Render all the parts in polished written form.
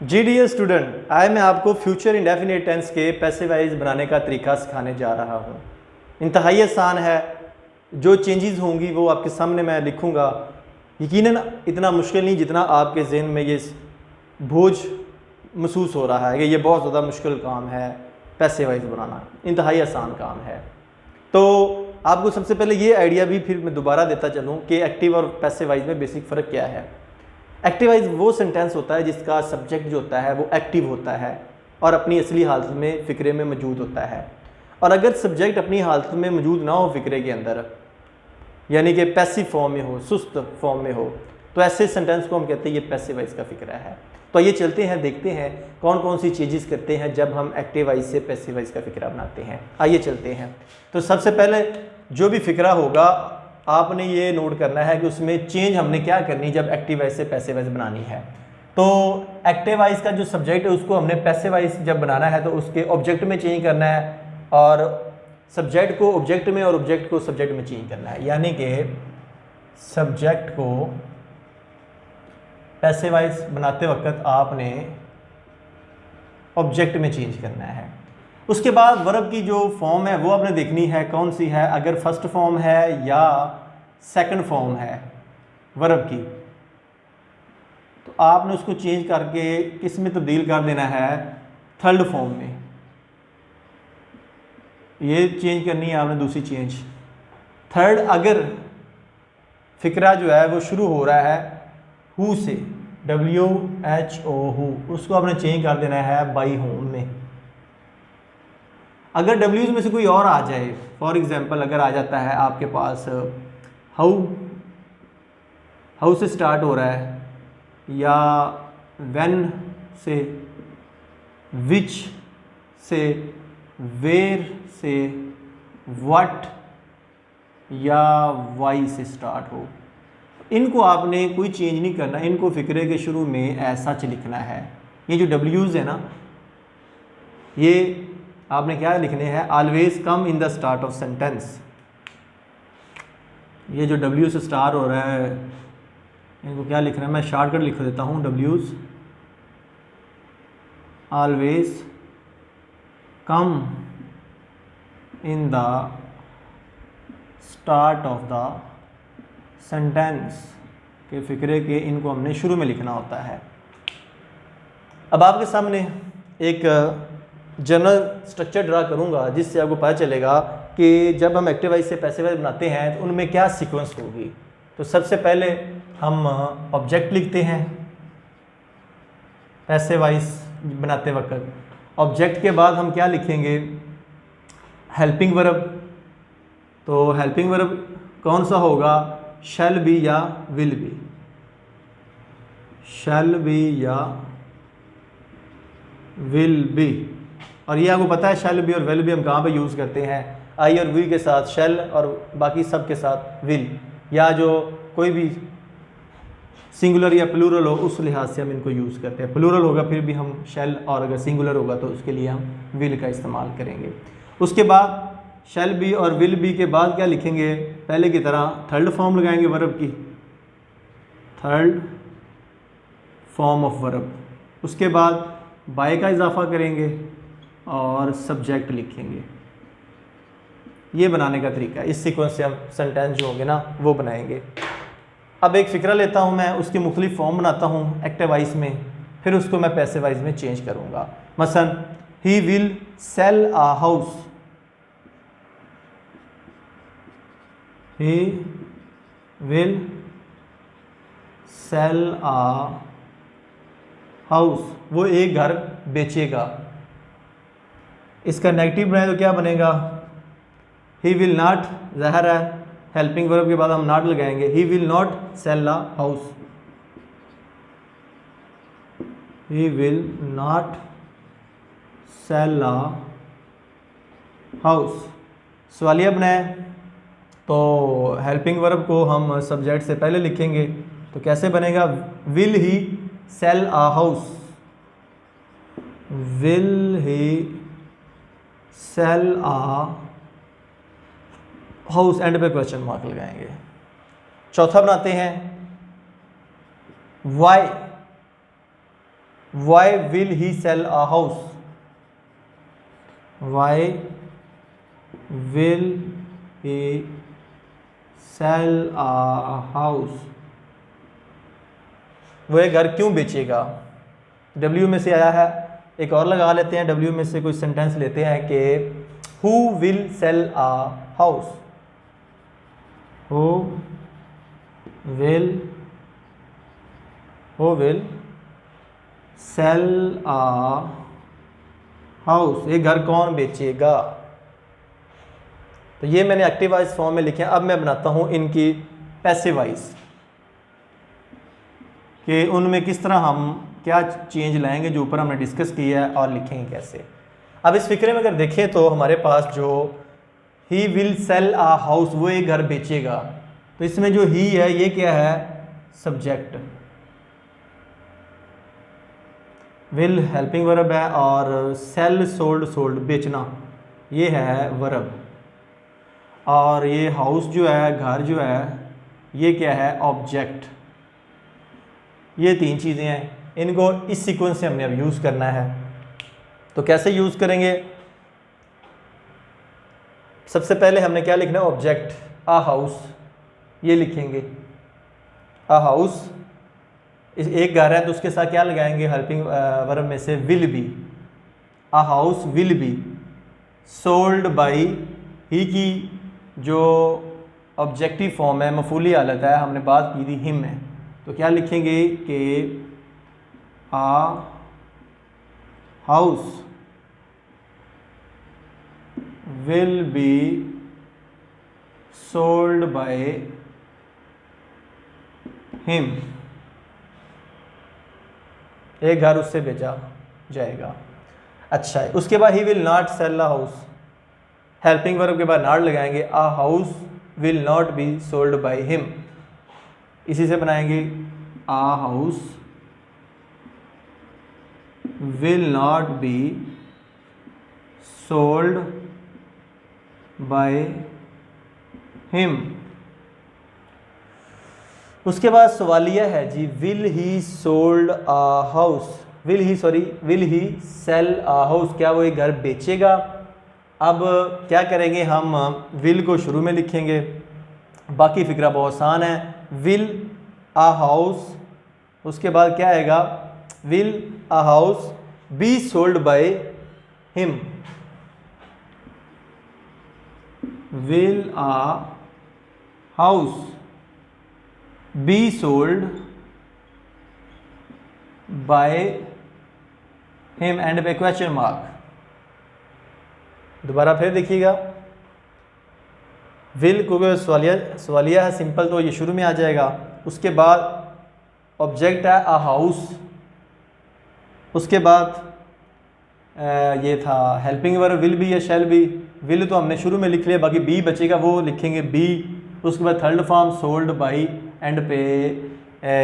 जी dear student, आज मैं आपको फ्यूचर इंडेफिनिट टेंस के पैसिव वॉइस बनाने का तरीका सिखाने जा रहा हूँ। इंतहाई आसान है। जो चेंजेस होंगी वो आपके सामने मैं लिखूँगा। यकीनन इतना मुश्किल नहीं जितना आपके जहन में ये बोझ महसूस हो रहा है कि ये बहुत ज़्यादा मुश्किल काम है। पैसिव वॉइस बनाना इंतहाई आसान काम है। तो आपको सबसे पहले ये आइडिया भी फिर मैं दोबारा देता चलूँ कि एक्टिव और पैसिव वॉइस में बेसिक फ़र्क क्या है। एक्टिव वॉइस वो सेंटेंस होता है जिसका सब्जेक्ट जो होता है वो एक्टिव होता है और अपनी असली हालत में फ़िक्रे में मौजूद होता है। और अगर सब्जेक्ट अपनी हालत में मौजूद ना हो फ़िक्रे के अंदर, यानी कि पैसिव फॉर्म में हो, सुस्त फॉर्म में हो, तो ऐसे सेंटेंस को हम कहते हैं ये पैसिव वॉइस का फ़िक्रा है। तो ये चलते हैं, देखते हैं कौन कौन सी चीज़ें करते हैं जब हम एक्टिव वॉइस से पैसिव वॉइस का फ़िक्रा बनाते हैं। आइए चलते हैं। तो सबसे पहले जो भी फ़िक्रा होगा आपने ये नोट करना है कि उसमें चेंज हमने क्या करनी जब एक्टिव वॉइस से पैसिव वॉइस बनानी है। तो एक्टिव वॉइस का जो सब्जेक्ट है उसको हमने पैसिव वॉइस जब बनाना है तो उसके ऑब्जेक्ट में चेंज करना है और सब्जेक्ट को ऑब्जेक्ट में और ऑब्जेक्ट को सब्जेक्ट में चेंज करना है। यानी कि सब्जेक्ट को पैसिव वॉइस बनाते वक्त आपने ऑब्जेक्ट में चेंज करना है। उसके बाद वर्ब की जो फॉर्म है वो आपने देखनी है कौन सी है, अगर फर्स्ट फॉर्म है या सेकंड फॉर्म है वर्ब की, तो आपने उसको चेंज करके किस में तब्दील कर देना है, थर्ड फॉर्म में। ये चेंज करनी है आपने, दूसरी चेंज थर्ड। अगर फिक्रा जो है वो शुरू हो रहा है हु से, WHO हु, उसको आपने चेंज कर देना है बाई होम में। अगर डब्ल्यूज में से कोई और आ जाए, फॉर एग्जांपल अगर आ जाता है आपके पास हाउ से स्टार्ट हो रहा है, या व्हेन से, विच से, वेयर से, व्हाट या वाई से स्टार्ट हो, इनको आपने कोई चेंज नहीं करना। इनको फिक्रे के शुरू में ऐसा लिखना है। ये जो डब्ल्यूज है ना, ये आपने क्या लिखने हैं, always come in the start of sentence. ये जो डब्ल्यू से स्टार्ट हो रहा है इनको क्या लिखना है, मैं शॉर्टकट लिख देता हूँ, डब्ल्यूज always come in the start of the sentence के फिक्रे के, इनको हमने शुरू में लिखना होता है। अब आपके सामने एक जनरल स्ट्रक्चर ड्रा करूंगा जिससे आपको पता चलेगा कि जब हम एक्टिव वॉइस से पैसिव वॉइस बनाते हैं तो उनमें क्या सीक्वेंस होगी। तो सबसे पहले हम ऑब्जेक्ट लिखते हैं पैसिव वॉइस बनाते वक्त। ऑब्जेक्ट के बाद हम क्या लिखेंगे, हेल्पिंग वर्ब। तो हेल्पिंग वर्ब कौन सा होगा, शैल बी या विल बी, शैल बी या विल बी। और ये आपको पता है शैल बी और विल बी हम कहाँ पे यूज़ करते हैं, आई और वी के साथ शैल और बाकी सब के साथ विल, या जो कोई भी सिंगुलर या प्लूरल हो उस लिहाज से हम इनको यूज़ करते हैं। प्लूरल होगा फिर भी हम शैल, और अगर सिंगुलर होगा तो उसके लिए हम विल का इस्तेमाल करेंगे। उसके बाद शैल बी और विल बी के बाद क्या लिखेंगे, पहले की तरह थर्ड फॉर्म लगाएंगे वर्ब की, थर्ड फॉर्म ऑफ वर्ब। उसके बाद बाय का इजाफा करेंगे और सब्जेक्ट लिखेंगे। ये बनाने का तरीका है। इस सीक्वेंस से हम सेंटेंस जो होंगे ना वो बनाएंगे। अब एक फ़िक्रा लेता हूँ मैं, उसकी मुख्तलिफ फॉर्म बनाता हूँ एक्टिव वॉइस में, फिर उसको मैं पैसिव वॉइस में चेंज करूँगा। मसलन he will sell a house, he will sell a house, वो एक घर बेचेगा। इसका नेगेटिव बनाए तो क्या बनेगा, ही विल नॉट, ज़ाहिर है हेल्पिंग वर्ब के बाद हम नॉट लगाएंगे, he will not sell a house, he will not sell a house. सवालिया बनाए तो हेल्पिंग वर्ब को हम सब्जेक्ट से पहले लिखेंगे, तो कैसे बनेगा, will he sell a house, will he sell a house, end पे क्वेश्चन मार्क लगाएंगे। चौथा बनाते हैं why why will he sell a house, why will he sell a house, वो एक घर क्यों बेचेगा। डब्ल्यू में से आया है, एक और लगा लेते हैं, डब्ल्यू में से कोई सेंटेंस लेते हैं कि who will sell a house, who will sell a house, एक घर कौन बेचेगा। तो ये मैंने एक्टिव वॉइस फॉर्म में लिखे हैं। अब मैं बनाता हूँ इनकी पैसिव वॉइस, कि उनमें किस तरह हम क्या चेंज लाएंगे जो ऊपर हमने डिस्कस किया है, और लिखेंगे कैसे। अब इस फिक्रे में अगर देखें तो हमारे पास जो he will sell a house, वो एक घर बेचेगा, तो इसमें जो ही है ये क्या है, सब्जेक्ट, विल हेल्पिंग वर्ब है, और सेल सोल्ड बेचना ये है वर्ब, और ये हाउस जो है, घर जो है, ये क्या है, ऑब्जेक्ट। ये तीन चीज़ें हैं, इनको इस सीक्वेंस से हमने अब यूज़ करना है। तो कैसे यूज़ करेंगे, सबसे पहले हमने क्या लिखना है, ऑब्जेक्ट, अ हाउस, ये लिखेंगे। अ हाउस इस एक घर है तो उसके साथ क्या लगाएंगे, हेल्पिंग वर्ब में से will be, a house will be sold by, he की जो ऑब्जेक्टिव फॉर्म है, मफूली हालत है, हमने बात की थी हिम है, तो क्या लिखेंगे कि a house will be sold by him, एक घर उससे बेचा जाएगा। अच्छा है, उसके बाद he will not sell a house, helping verb के बाद नॉट लगाएंगे, a house will not be sold by him, इसी से बनाएंगे, a house will not be sold by him. उसके बाद सवालिया है जी, will he sold a house, will he sell a house, क्या वो एक घर बेचेगा। अब क्या करेंगे, हम विल को शुरू में लिखेंगे, बाकी फिक्रा बहुत आसान है, विल अ हाउस, उसके बाद क्या आएगा, will a house be sold by him, will a house be sold by him and पे क्वेश्चन मार्क। दोबारा फिर देखिएगा, विल क्योंकि सवालिया है सिंपल, तो ये शुरू में आ जाएगा, उसके बाद ऑब्जेक्ट है अ हाउस, उसके बाद ये था हेल्पिंग वर्ब विल बी या शैल बी, विल तो हमने शुरू में लिख लिया, बाकी बी बचेगा वो लिखेंगे बी, उसके बाद third form sold by, and पे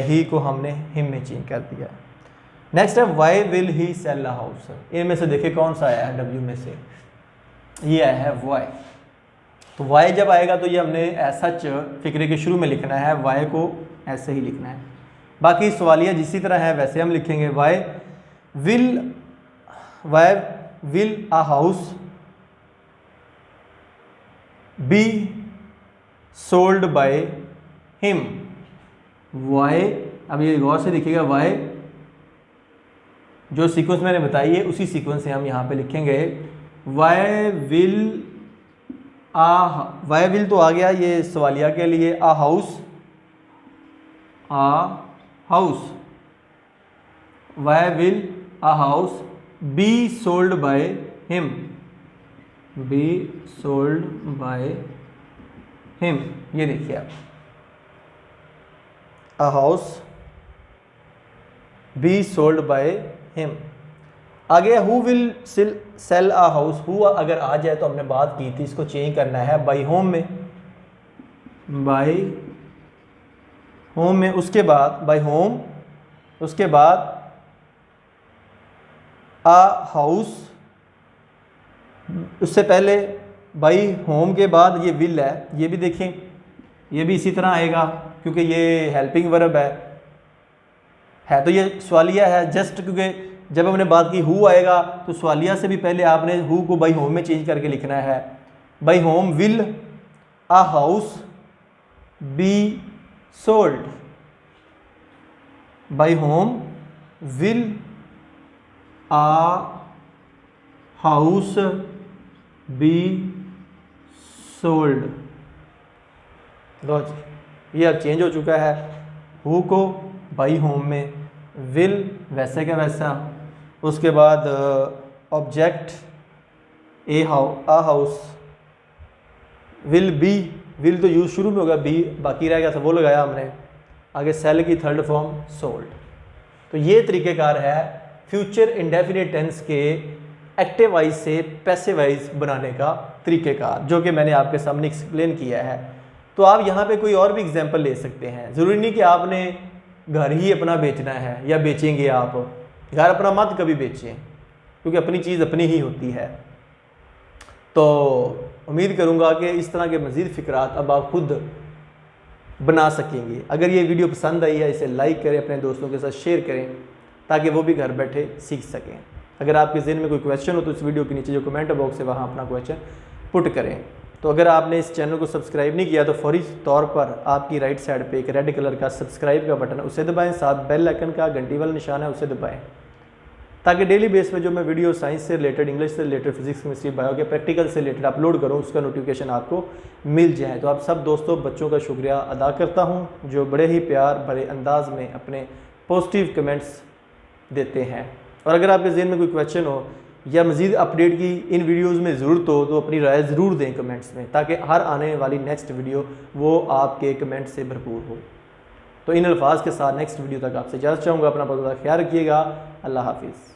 ही को हमने हिम में चेंज कर दिया। नेक्स्ट है why will he sell a house, इनमें से देखिए कौन सा आया है, डब्ल्यू में से ये आया है वाई, तो वाई जब आएगा तो ये हमने ऐसा फिक्रे के शुरू में लिखना है, वाई को ऐसे ही लिखना है, बाकी सवालिया जिसी तरह है वैसे हम लिखेंगे, why will a house be sold by him, why, अब ये गौर से देखिएगा, वाई जो सीक्वेंस मैंने बताई है उसी सीक्वेंस से हम यहाँ पे लिखेंगे, वाई विल तो आ गया ये सवालिया के लिए, a house why will a house be sold by him, be sold by him, ये देखिए आप, a house be sold by him. आगे who will sell a house, who अगर आ जाए तो हमने बात की थी, इसको चेंज करना है बाय होम में, बाय होम में, उसके बाद बाय होम, उसके बाद अ हाउस, उससे पहले बाई होम के बाद ये विल है, ये भी देखें, ये भी इसी तरह आएगा क्योंकि ये हेल्पिंग वर्ब है, है। तो ये सवालिया है जस्ट, क्योंकि जब हमने बात की हु आएगा तो सवालिया से भी पहले आपने हु को बाई होम में चेंज करके लिखना है। By whom will a house be sold, by whom will a house be sold. लो जी, ये अब चेंज हो चुका है। हु को बाई होम में, विल वैसे का वैसा, उसके बाद object a house, will B, will तो यूज शुरू में होगा, बी बाकी रह गया था वो लगाया हमने, आगे सेल की थर्ड फॉर्म सोल्ड। तो ये तरीक़ेकार है फ्यूचर इंडेफिनिट टेंस के एक्टिव वाइज से पैसिव वाइज बनाने का तरीक़ेकार, जो कि मैंने आपके सामने एक्सप्लेन किया है। तो आप यहाँ पे कोई और भी एग्जांपल ले सकते हैं। ज़रूरी नहीं कि आपने घर ही अपना बेचना है या बेचेंगे आप, घर अपना मत कभी बेचें, क्योंकि अपनी चीज़ अपनी ही होती है। तो उम्मीद करूँगा कि इस तरह के मज़ीद फ़िक्रात अब आप खुद बना सकेंगे। अगर ये वीडियो पसंद आई है, इसे लाइक करें, अपने दोस्तों के साथ शेयर करें, ताकि वो भी घर बैठे सीख सकें। अगर आपके ज़हन में कोई क्वेश्चन हो तो इस वीडियो के नीचे जो कमेंट बॉक्स है वहाँ अपना क्वेश्चन पुट करें। तो अगर आपने इस चैनल को सब्सक्राइब नहीं किया तो फौरी तौर पर आपकी राइट साइड पे एक रेड कलर का सब्सक्राइब का बटन है, उसे दबाएं, साथ बेल आइकन का घंटी वाला निशान है उसे दबाएं, ताकि डेली बेस पे जो मैं वीडियो साइंस से रिलेटेड, इंग्लिश से रिलेटेड, फिजिक्स केमिस्ट्री बायो के प्रैक्टिकल से रिलेटेड अपलोड करूँ, उसका नोटिफिकेशन आपको मिल जाए। तो आप सब दोस्तों बच्चों का शुक्रिया अदा करता हूँ जो बड़े ही प्यार भरे अंदाज में अपने पॉजिटिव कमेंट्स देते हैं। और अगर आपके ज़हन में कोई क्वेश्चन हो या मज़ीद अपडेट की इन वीडियोज़ में ज़रूरत हो तो अपनी राय ज़रूर दें कमेंट्स में, ताकि हर आने वाली नेक्स्ट वीडियो वो आपके कमेंट से भरपूर हो। तो इन अल्फाज के साथ नेक्स्ट वीडियो तक आपसे इजाज़त चाहूँगा। अपना बहुत ज़्यादा ख्याल रखिएगा। अल्लाह हाफिज़।